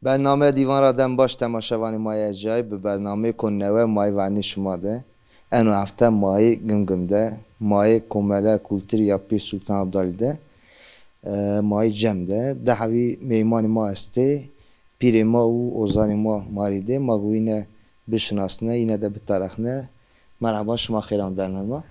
برنامه دیوان را دم باش تماشاوانی مای جای به برنامه کننوه مای وانی شما ده انو هفته مای گم ده مای کمله کلتر یا پیر سلطان عبدالی ده مای جم ده هوی میمان ما استه پیر ما و اوزان ما ماریده ما گوینه بشناسنه اینه ده بطرخنه مرحبا شما خیران برنامه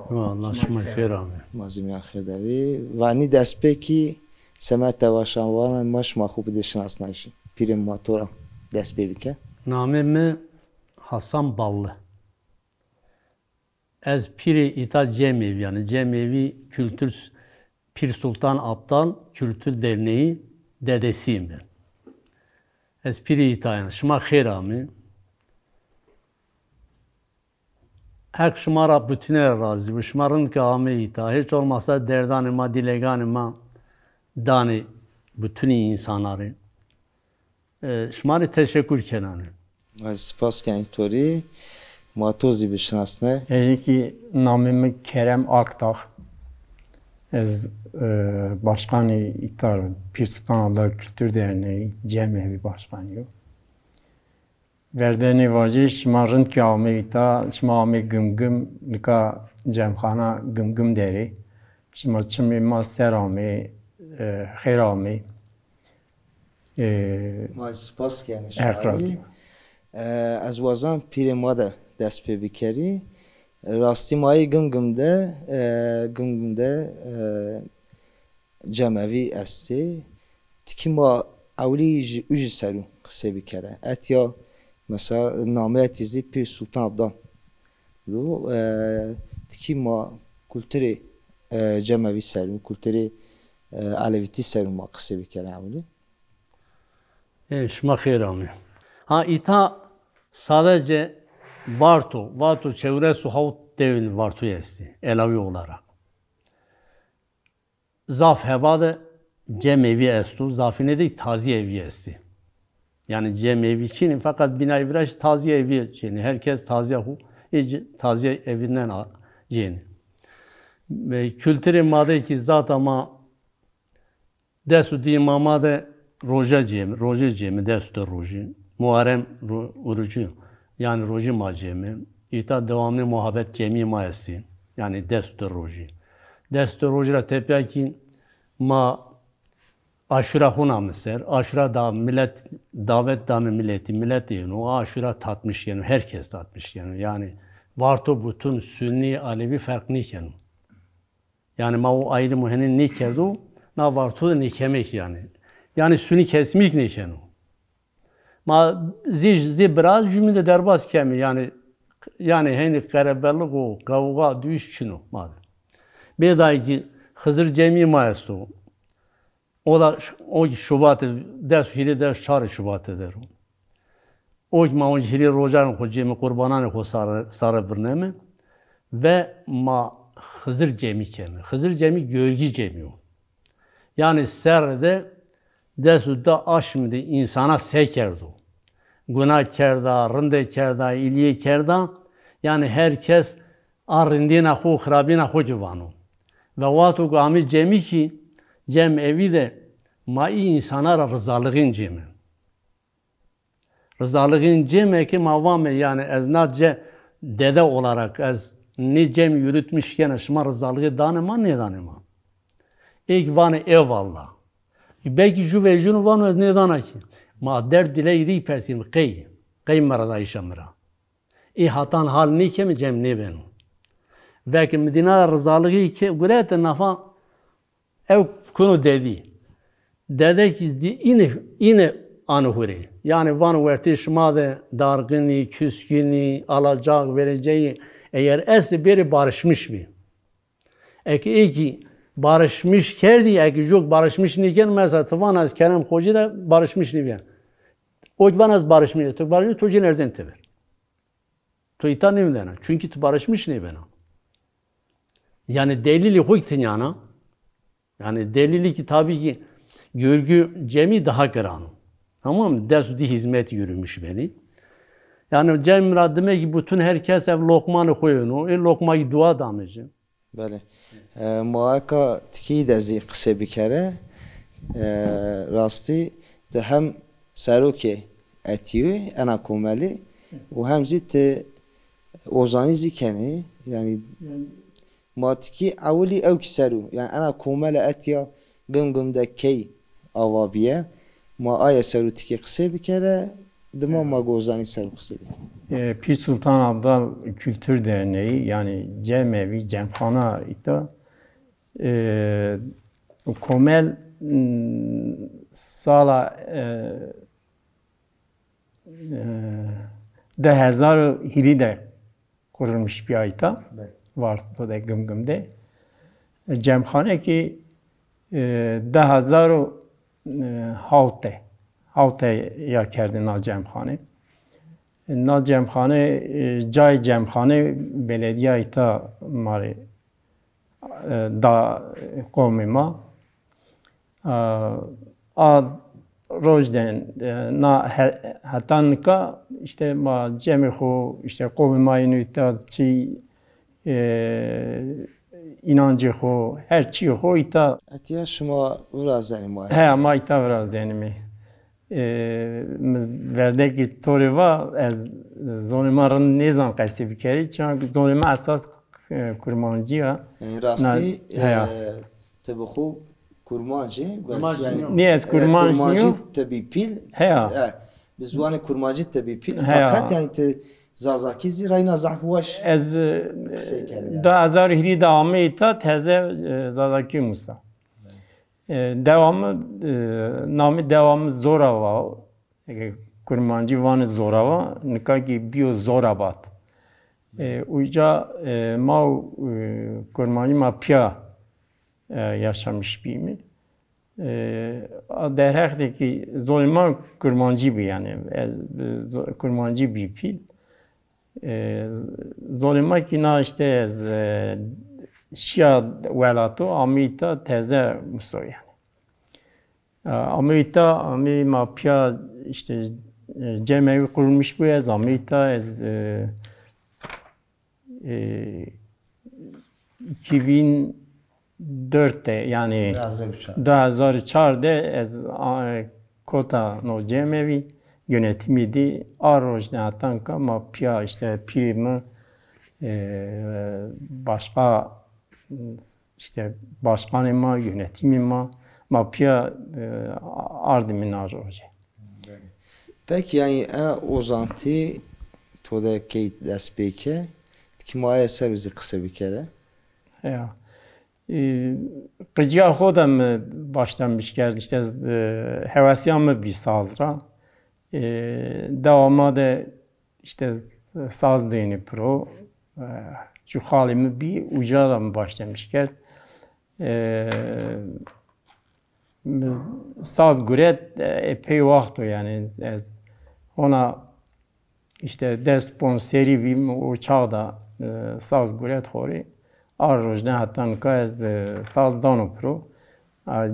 والله شما خیران مازمی آخر دوی وانی دست پکی سمت واشانوان ما شما خوب دشناسنایشی پیر ما تو را دست ببیکه نامم Hasan Ballı. Ez Piri İta Cemevi yani Cemevi Kültür Pir Sultan Abdal Kültür Derneği dedesiyim ben. Ez Piri İta yani şma xerami. Hak şmara bütüne razı. Bu şmarın ki ame İta. Hiç olmazsa derdanıma, dileganıma dani bütün insanları. Şmarı teşekkür kenanı. سپاس که اینطوری ما توضیح بشناسنه Ki namım Kerem Akdağ. Ez başkanı İtar Pir Sultan Abdal Kültür Derneği Cemevi başkanıyım. Verdeni vacı şmarın ki ame İta şma ame gımgım nika cemkhana gımgım deri. Şma çimi ma serami xerami. ما سپاس که نشماری از وازان پیر ما ده دست پی بکری راستی مایی گم ده جمعوی استی تکی ما اولی اوجی سرو قصه بکره اتیا مثلا نامه تیزی پیر سلطان عبدال رو تکی ما کلتری جمعوی سرو کلتری علویتی سرو ما قصه بکره اولی Şma xerami. Ha İta sadece Varto çevresi havut devin Varto esti Elavi olarak. Zaf hebade Cemevi estu, zafine de taziye evi esti. Yani Cemevi için fakat binayı biraz taziye evi için herkes taziye evinden ceni. Ve kültürü madde ki zat ama desu di mamade Roja cemi destu roji. Muharrem orucu yani roji ma cemi. İta devamlı muhabbet cemi maesi yani destu roji. Destu roji ra tepeki ma aşura huna ser. Aşura da millet davet da millet diyor. O aşura tatmış yani herkes tatmış yani. Yani varto bütün Sünni Alevi fark niken. Yani ma o ayrı muhenin nikerdu na varto da nikemek yani. Yani Sünni kesmik niken o. Ma biraz cümle derbas kemi yani hani karabellik o kavga düş çino ma. Bir daha ki Hızır Cemi maesto. O da o Şubat ders hili ders çare Şubat eder. O ma o hili rojan ko cemi kurbanan ko sarı birneme ve ma Hızır Cemi kemi. Hızır Cemi gölgi cemi o. Yani serde desuda aşmdı insana sekerdi. Günah kerda, rinde kerda, iliye kerda. Yani herkes arindina xo, xrabina xo civano. Ve vatu gami cemi ki cem evi de mai insanlara rızalığın cemi. Rızalığın cemi ki mavame yani eznatce dede olarak ez ne cem yürütmüşken şma rızalığı danıma ne danıma. İlk vanı eyvallah. Belki şu ve şunu vanı ez ne dana ki. Ma dert dile yedi persin kıy marada işamra. Hatan hal ne ki mi cem ne benu. Belki Medine rızalığı ki gurete nafa ev konu dedi. Dede ki yine anıhuri. Yani van verti şma da dargını, küskünü, alacak vereceği eğer esli biri barışmış bir. Eki barışmış kerdi, eki yok barışmış niken mesela tıvan az Kerem Hoca da barışmış niken. O ben az barışmış, tu barışmış tu nereden teber. Tu ita ne bilene? Çünkü tu barışmış ne bana. Yani delili huktin yana. Yani delili ki tabii ki görgü cemi daha kıran. Tamam mı? Desudi hizmet yürümüş beni. Yani cem demek ki bütün herkes ev lokmanı koyun. O lokmayı dua damıcı. Bale. Muhakka tiki de zi kısa bir kere rasti de hem seroke etiyor ana komeli ve hem zit ozani zikeni yani matki avli ev seru yani ana komeli etiya gımgımda key avabiye ma aya seru tiki kısa bir kere dima ma gozani seru kısa bir kere. Pir Sultan Abdal Kültür Derneği yani cemevi, cemkhana ita komel sala 2000 hilide kurulmuş bir ayta var da gımgımde. Cemkhane ki 2000 havte ya kerdi na cemkhane. Na cemkhane cay cemkhane belediye ayta mari da kavmi ma a rojden na hatanka işte ma cemihu işte kavmi ma inuita çi inancı ho her çi ho ita etiya şuma urazani ma he ama ita biraz denimi verdeki toriva az zonmarın nizam kaysi bikeri çünkü zonma esas kurmancıya yani rasti tabuxu kurmancı yani niyet kurmancı tabi pil he biz yani kurmancı tabi pil fakat yani zazaki zirayna zahvaş az da azar hiri devamı ita teze zazaki musa devamı nami devamı zorava kurmancı vanı zorava nikaki bio zorabat uyca ma kurmancı ma pya yaşamış bir mi derherdeki zulman kurmancı bir yani kurmancı bir pil zulma ki na işte Şia velato amita teze muso yani. Amita ami mapya işte cemevi kurulmuş bu ez amita ez 2004'te yani 2004'de ez kota no cemevi yönetimiydi. Arrojna tanka mapya işte primi başka işte başkanıma, yönetimime, mapya ardimin arroje. Peki yani ozanti toda ki despeke ki maya servisi kısa bir kere. Ya. Kıcıya hodam başlamış geldi işte hevasiyamı bir sazra. Devamı da işte saz deyini pro. Şu halimi bir ucadan başlamış gel. Saz guret epey vakti yani ona işte desponseri bir o çağda saz guret hori arrojne hatta kaz saz dano pro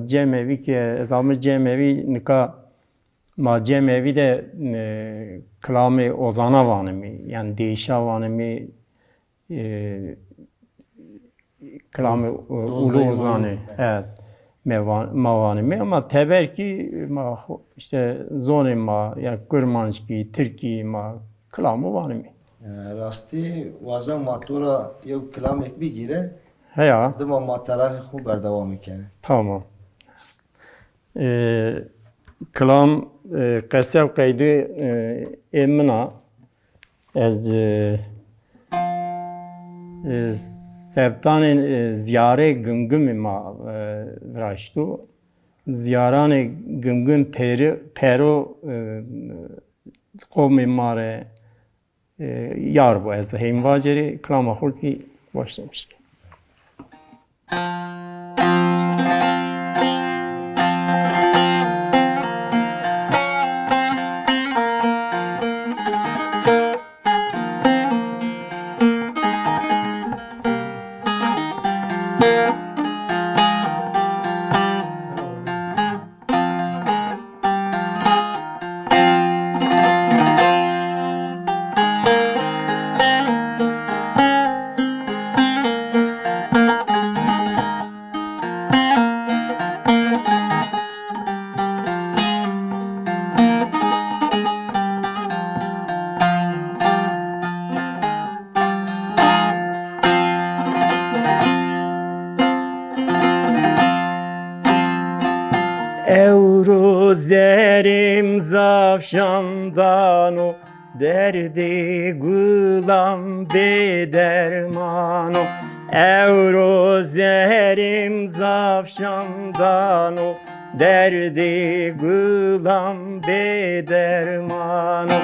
cemevi ki zamı cemevi nika ma cemevi de klame ozana vanimi yani değişa vanimi klame ulu ozanı evet mavanimi ama teber ki işte zone ma ya kurmanski Türkiye ma klame vanimi rasti vazan matura yok klamek bir gire ya dima matara khu berdavam mikene tamam klam qesev qaydı emna az Septanın ziyare gımgım ma raştu. Ziyaranı gımgım pero kavmi mare yar bu ez hemvaceri klama hulki başlamış. Evrozerim zavşandan o derdi gulam bedermano. Evrozerim zavşandan o derdi gulam bedermano.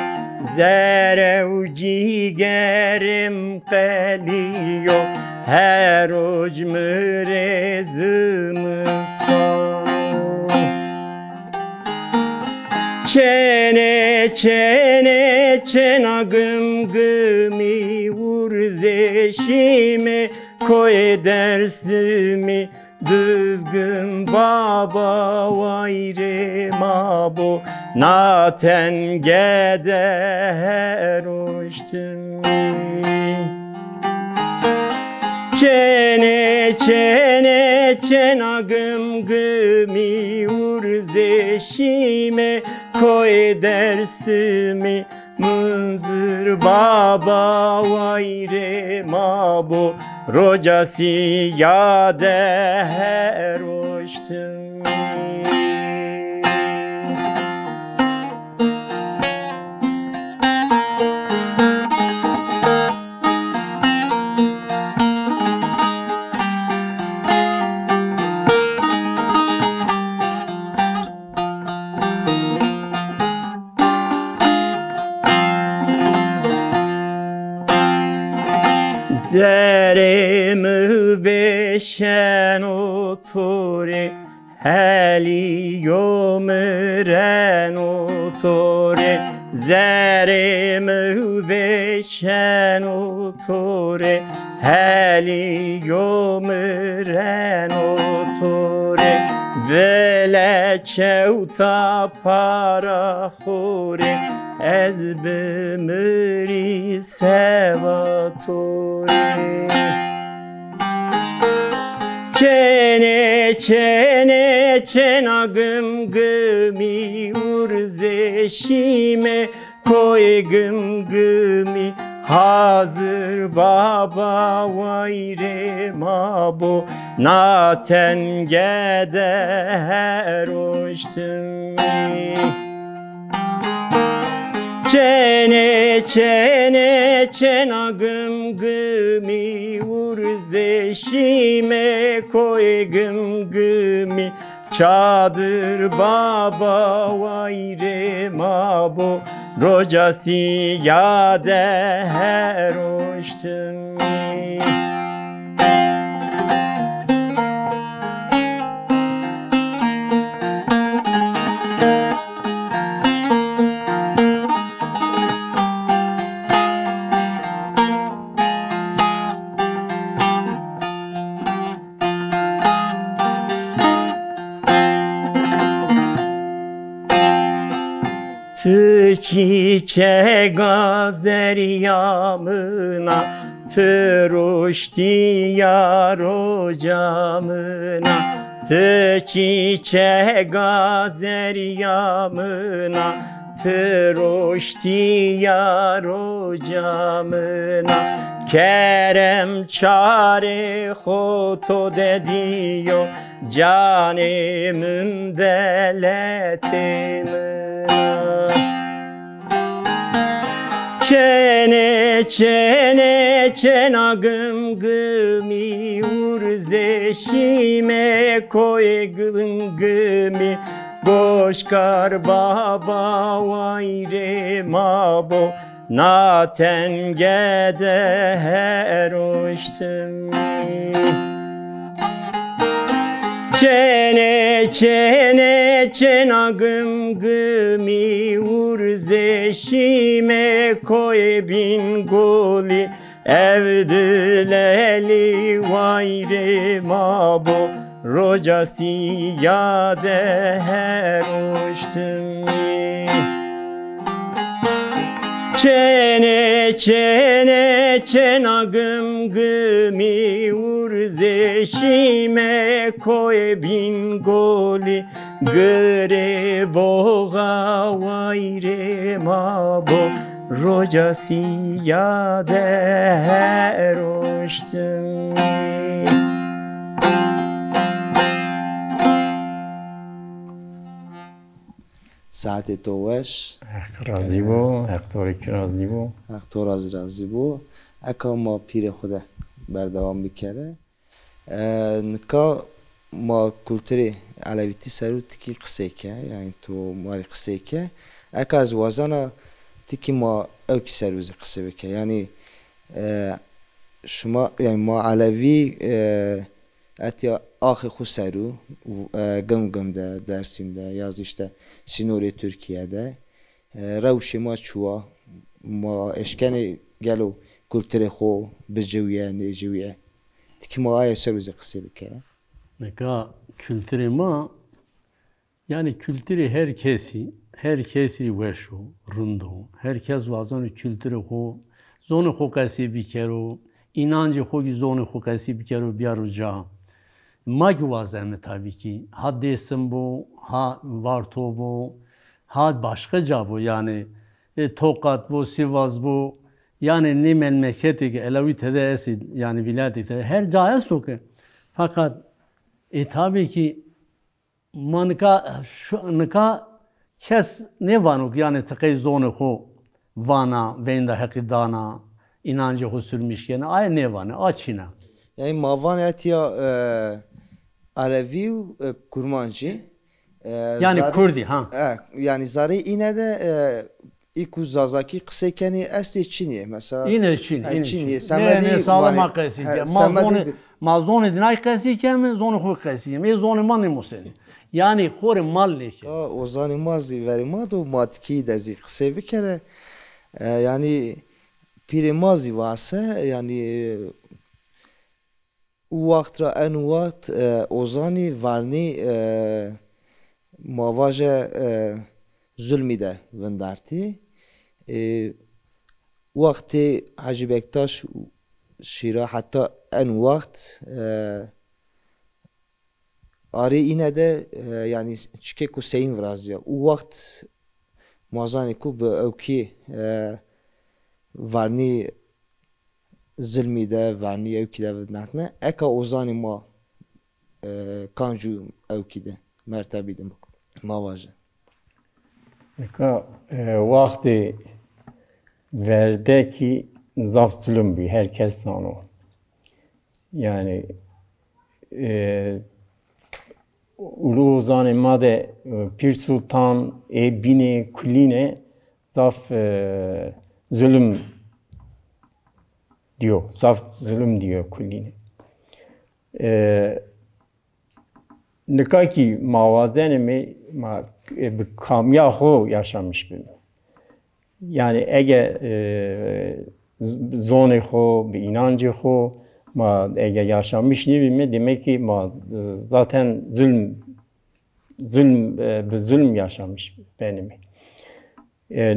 Zerev cigerim qeliyo her ucmüre zımıson. Çene çene çena gım gımi vurzeşime koy dersimi düzgün baba vayre mabo naten geder uçtum. Çene çene çena gım gımi urzeşime koy dersimi munzur baba vayre mabo rocası yader uçtum. Zeremi beşen otore heliyo müren otore. Zeremi beşen otore heliyo müren otore. Vele çevta para xore ez bimri sevatore. Çene çene çena gım gımi urzeşime koy gım gımi hazır baba vayre mabo naten geder uçtum. Çene çene çena gım gımi urzeşime koy gım gımi çadır baba vayre mabo rocası yader uçtum. Tı çiçek gazer yamına tıruşti yar ocamına. Tı çiçek gazer yamına tıruşti yar ocamına. Kerem çare xoto dediyo canımın deletimi. Çene çene çena gım gımi urzeşime koy gım gımi boşkar baba vayre mabo naten geder uçtum. Çene çene çena gım gımi urzeşime koy bin goli evdüleli vayre mabo rocası yader uçtum. Çene çene çena gım gımi urzeşime koy bin goli gıre boğa vayre mabo rocası yader uçtum. ساعت توش رازی بو هفتاری که رازی بو تو راضی بو اکا ما پیر خوده بردوام بکره نکا ما کلتوری علویتی سرو تکی قصه که یعنی تو ماری قصه که اکا از وازانا تکی ما او کی سروز قصه بکه یعنی شما یعنی ما علوی اتیا آخی خو سرو گم ده درسیم ده یازیشته سینوری ترکیه ده روش ما چوا ما اشکن گلو کلتور خو بجویه نجویه تکی ما آیا سروز قصه بکره Neka kültürü ma yani kültürü herkesi veşo rundo herkes vazon kültürü ho zonu hokasi bikero inancı ho zonu hokasi bikero biaruca mag vazem tabii ki haddesim bu ha varto bu ha başka bu yani Tokat bu Sivas bu yani ne memleketi Elavit'de esid yani vilayette her caiz ki fakat tabii ki manka şu nka kes ne vanuk yani tıkay zonu ho vana bende hakidana inancı ho sürmüş yani ay ne vana açına. Yani mavan etiya Alevi Kurmancı yani zari, Kurdi ha. Yani zari yine de İku zazaki kısekeni esti Çin'ye mesela. Yine Çin. Çin'ye. Ne sağlamak kesici. Mazoni dinay kesici mi? Zonu hu kesici mi? Zonu mani museni. Yani hore mal ne ki? O zani mazi verima do matki dezi kıse bir kere yani piri mazi varsa yani o vaktra en vakt o zani varni mavaje zulmi de vendarti vakti Hacı Bektaş şira hatta en vakt ari yine de yani çike ku seyin vrazya o vakt mazani ku be evki varni zulmi de varni evki de vendartne eka ozani ma kanju evki de mertebi de mavaje وقتی verde ki zaf zulüm bir herkes sanu. Yani ulu zane made Pir Sultan bine kuline zaf zulüm diyor. Zaf zulüm diyor kuline. Nika ki mavazenimi bir kamya ho yaşamış bir. Yani eğer zone ho, bir inancı ho, ma eğer yaşamış ne bilme demek ki ma zaten zulm yaşamış benim.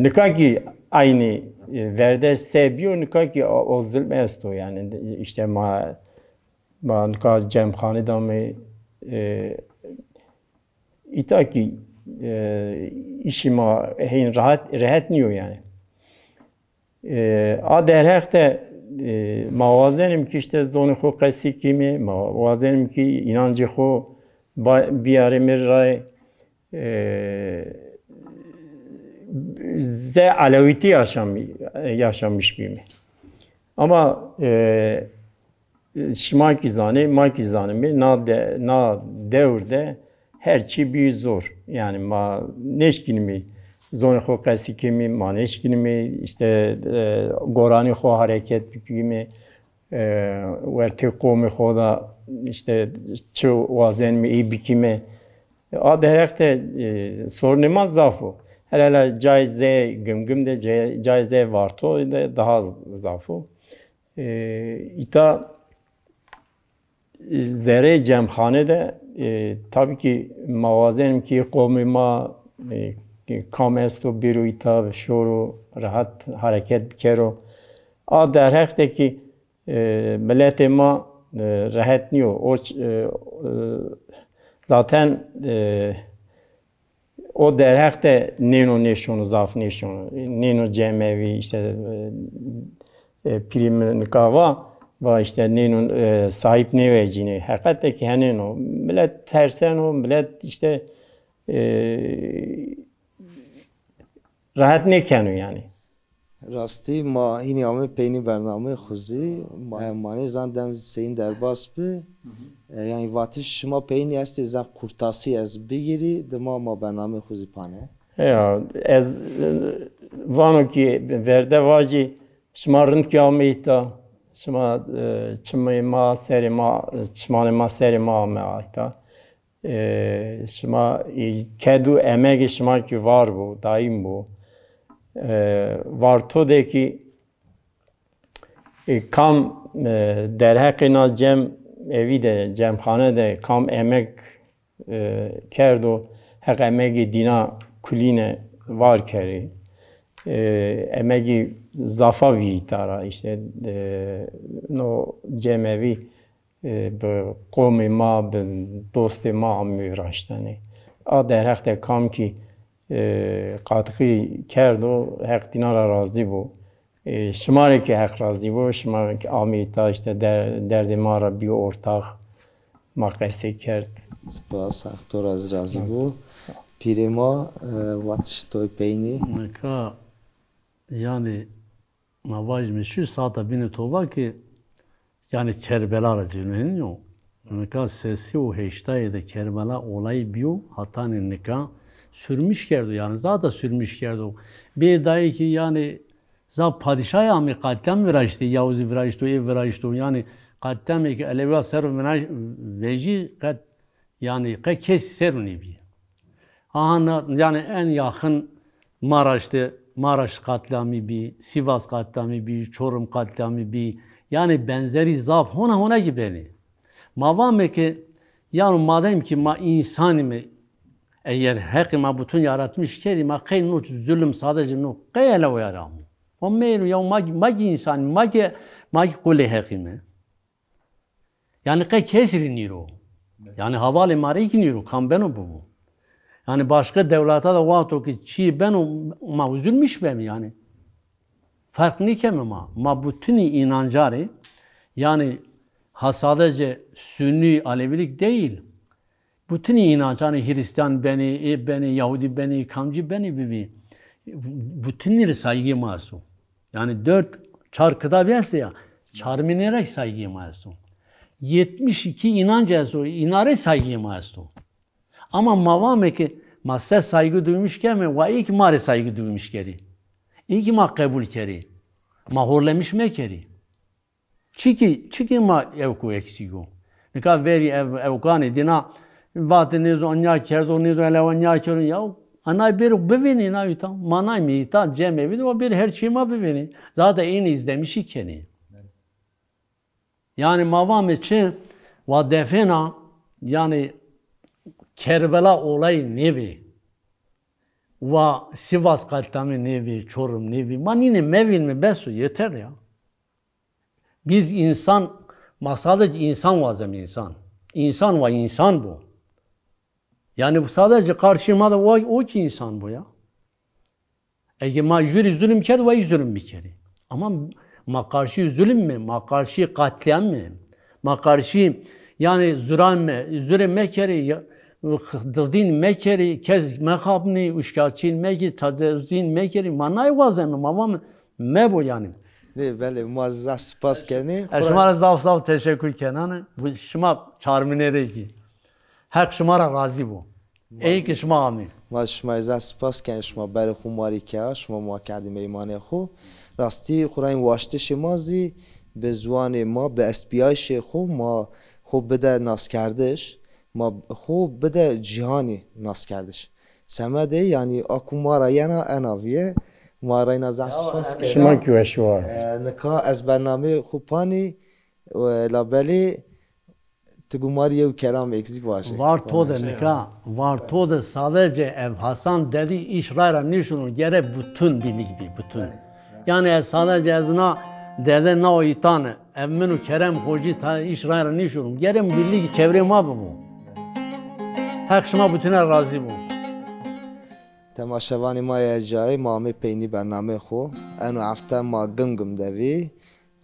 Nika ki aynı verde seviyor, nika ki o zulm esto yani işte ma nika cemkhane damı İta ki işima hin rahat niyo yani. A derhekte mavazenim ki işte zonu xo qasi kimi mavazenim ki inancı xo biare mirray ze alaviti yaşamış bir mi. Ama şimaki zane na devirde her şey bir zor. Yani ma neşkinimi zone xo qasi kimi ma neşkinimi işte gorani xo hareket kimi verte qomi xo da işte çu vazen mi iyi bikime a derhekte sorunma zafu. Hele caize gümgümde caize varto da daha zafu. İta zere cemkhane de tabii ki mavazenim ki kavmi ma kamesto biruyta şoru rahat hareket bikero a derhekte ki millete ma rahat niyo o zaten o derhekte neno neşonu zaf neşonu neno cemevi işte prim nikava ve işte neyun sahip ne vereceğini hakikaten ki hani o millet tersen o millet işte rahat ne kenu yani. راستی ما این همه پینی برنامه خوزی مانی زندم سین در باس به یعنی وقتی شما پینی هستی زب کورتاسی از بگیری ما برنامه خوزی پانه Ya ez vano ki verde vaji şma rınd ki ameyta şma çımı ma seri ma çmanı ma seri ma me ayta şma kedu emek şma ki var bu daim bu var to de ki kam derhekina cem evi de cemxane de kam emek kerdo hek emeki dina kuline var keri emeki zafa vitara işte no cemevi be qomi ma be dosti ma amiraştani a derhekte kam ki قاطقی کرد و حق دینار راضی بود شماره که حق راضی بود شماره که آمیتا işte درد ما را بی ortak مقایسه کرد سپاس اختار از راضی بود پیری ما واتش توی پینی Neka yani mavajmi şu saate bini toba ki yani Kerbela aracılığının yok. Neka sesi o heştayı da Kerbela olayı biyo hatanın neka sürmüş kerdi yani zaten sürmüş kerdi. Bir dayı ki yani za padişahı amı katliam virajtı, Yavuz virajtı, ev virajtı yani katliam ki Aleviya serv veji kat yani kat kes servni bi. Aha yani en yakın Maraş'tı, Maraş katliamı bi, Sivas katliamı bi, Çorum katliamı bi yani benzeri zaf hona gibi. Mavame ki yani madem ki ma insanı eğer hakima bütün yaratmış kedi ma kay no zulüm sadece no kayla o yaram. O meyru ya magi insan magi kule hakime. Yani kay kesri niro. Yani havale mari ki niro kan beno bu. Yani başka devlete de vato ki çi beno ma üzülmüş be mi yani. Fark ne kemi ma bütün inancari yani ha sadece Sünni Alevilik değil. Bütün inanç hani Hristiyan beni, Yahudi beni, Kamcı beni bibi. Bütünleri saygı masum. Yani 4 çarkıda biyası ya. Çarminerek saygı masum. 72 inanç esu, inare saygı masum. Ama mavame ki masa saygı duymuşken mi? Va ilk mare saygı duymuş keri. İlk ma kabul keri. Ma horlemiş me keri. Çiki ma evku eksigo. Ne kadar veri evkani dina Vatiniz onya kerdoniz öyle onya kerun ya ana bir bevini na yuta manay mi ta cemevi de o bir her şeyma bevini zaten en izlemiş ikeni yani mavam için va defena yani Kerbela olayı nevi va Sivas katliamı nevi Çorum nevi manine mevin mi besu yeter ya biz insan sadece insan vazem insan ve insan bu. Yani bu sadece karşıma da o ki insan bu ya. Eğer ma jüri zulüm kedi ve zulüm bir kere. Ama ma karşı zulüm mi? Ma karşı katliam mi? Ma karşı yani zulüm mekeri dızdin mekeri kez mekabni uşkaçin mekeri tadzdin mekeri manay vazem mamam me bu yani. Ne böyle muazzaf spas keni. Şumara zaf teşekkür kenan. Bu şuma çarminere ki. Hak şumara razı bu. Ey ki şuma amin. ما شما از سپاس کن شما برای خو ماری که شما ما کردیم ایمان خو راستی خورای واشته شمازی به زوان ما به اسپیایش خو ما خو بده ناس کردش ما خو بده جهانی ناس کردش سمده یعنی اکو مارا ینا اناویه مارای نازم سپاس کنم شما کیوشوار نکا از برنامه خوبانی و لابلی Tugumariye ve kelam eksik var. Var to da nika, var to da sadece ev Hasan dedi işrara nişunu gere bütün binik bir bütün. Yani sadece ezna dede na oitan evmenu kerem hoji ta işrara nişunu gere birlik çevre ma bu. Hakşma bütüne razı bu. تماشاوانی ما یه جایی ما می پینی برنامه خو انو هفته ما گم دوی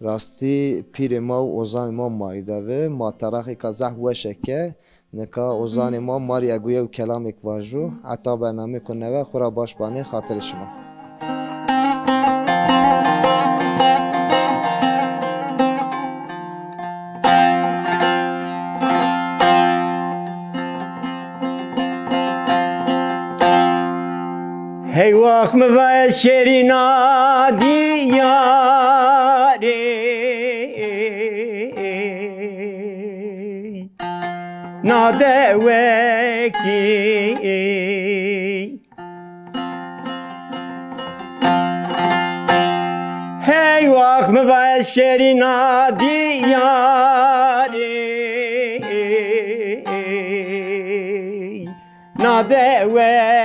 راستی پیر ما و اوزان ما ماری دوی ما تراخی که زح وشه که نکا اوزان ما ماری اگویه و کلام اکواجو حتی برنامه کنه و خورا باش بانه خاطر شما Hey vah mı ve şerina diyare nadeveki Hey vah mı ve şerina diyare nadeveki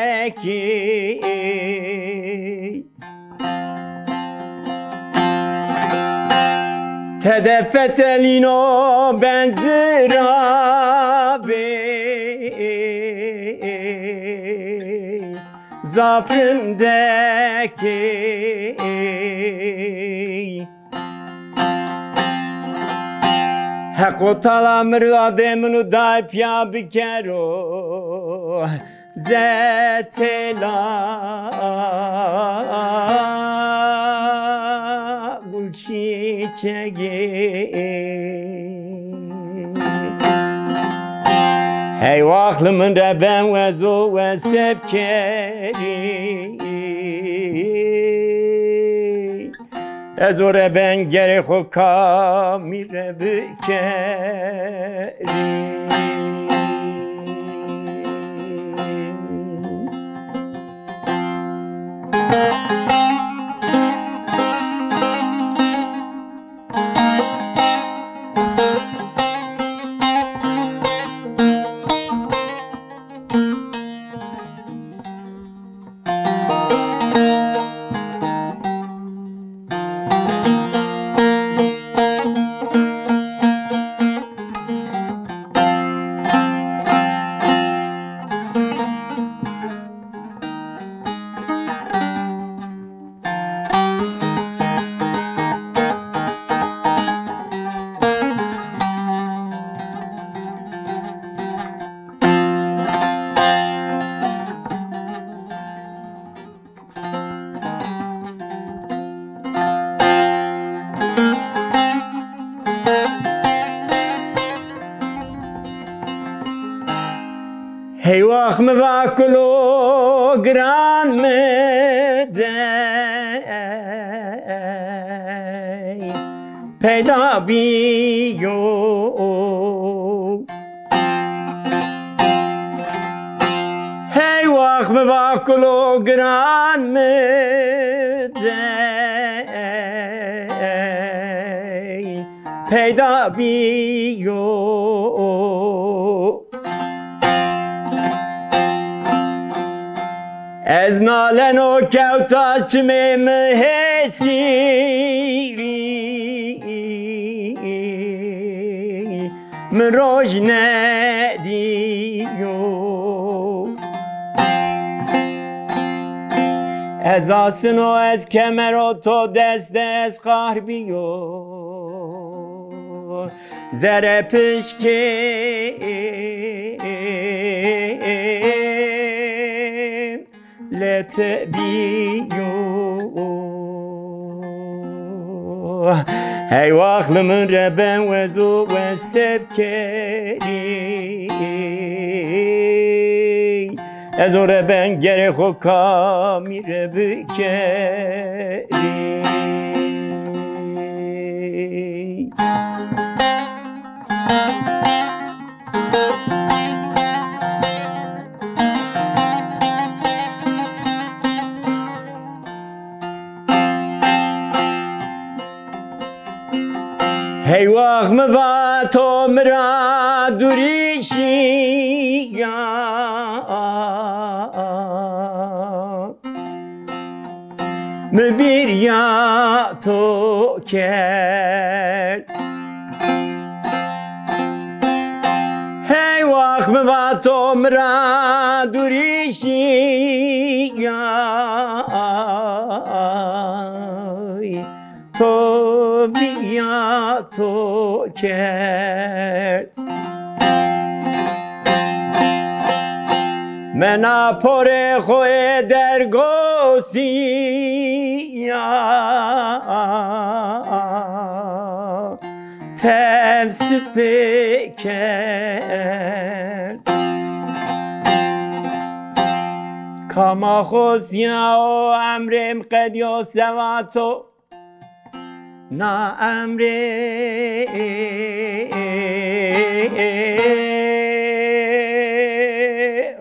Tedeffet elino benzirabe Zafrındaki Heko talamır demunu da pya bikero Zetela gul çiçeği Hey vaklımın da ben vezo ve sepkeri Ezore ben gerek o kamire bükeri Hey vah mı vaklo gran mı dey Peyda biyo Hey vah mı vaklo gran mı dey Peyda biyo Ez nalen o kevta çime mehesiri Mroj ne diyo Ez asın o ez kemer o to dest ez harbiyo Zere pişki Lete biyo Hey vaklımın reben vezo ve sepkeri Ez o reben gerek o kamire bükeri Hey vah mı va to mra durişi ya Mı bir ya to kel Hey vah mı va to mra durişi ya To biya to ker Mena pore khoe dergosi ya Tevsi peker کما خوزیا و امرم قد یا سواتو نا امره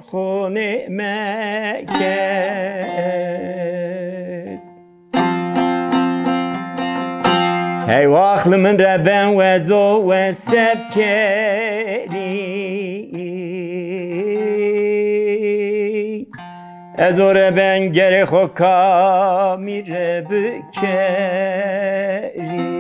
خونه مکد هی واخل من ربن وزو و سب کری از ربن گر خو کامی رب کری